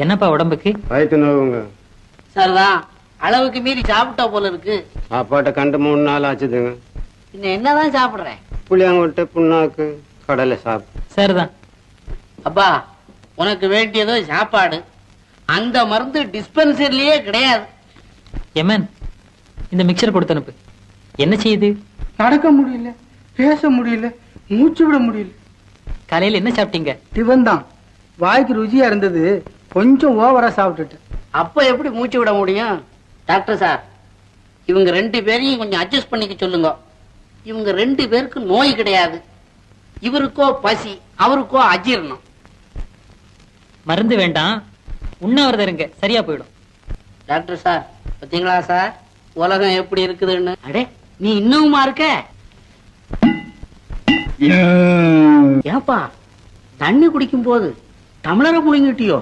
என்னப்பா உடம்புக்கு? வயிற்று நோவுங்க. சரிதான், அளவுக்கு மீறி சாப்பிட்டா போல இருக்கு. சாப்பாட்டை கண்டு 3 நாள் ஆச்சுதுங்க. இன்னும் என்னதான் சாப்பிடுறேன்? புளியாங்கொட்டை, புண்ணாக்கு, கடலை சாப்பிட்டு. சரிதான். அப்பா, உனக்கு வேண்டியதோ சாப்பாடு. அந்த மருந்து டிஸ்பென்சரிலேயே கிடையாது. எமன், இந்த மிக்சர் கொடுத்து அனுப்பு. என்ன செய்யுது? நடக்க முடியல, பேச முடியல, மூச்சு விட முடியல. காலையில என்ன சாப்பிட்டீங்க? டிபன் தான். வாய்க்கு ருசியா இருந்தது, கொஞ்சம் ஓவரா சாப்பிட்டுட்டேன். அப்ப எப்படி மூச்சு விட முடியும்? டாக்டர் சார், இவங்க 2 பேரையும் கொஞ்சம் அட்ஜஸ்ட் பண்ணிக்க சொல்லுங்க. இவங்க 2 பேருக்கு நோய் கிடையாது. இவருக்கோ பசி, அவருக்கோ அஜீரணம். மருந்து வேண்டாம், உண்ணாவிரதம் இருங்க, சரியா போயிடும். டாக்டர் சார், பாத்தீங்களா சார் உலகம் எப்படி இருக்குதுன்னு? அடே, நீ இன்னுமா இருக்க? ஏப்பா, தண்ணி குடிக்கும் போது டம்ளரை புடிங்கிட்டியோ?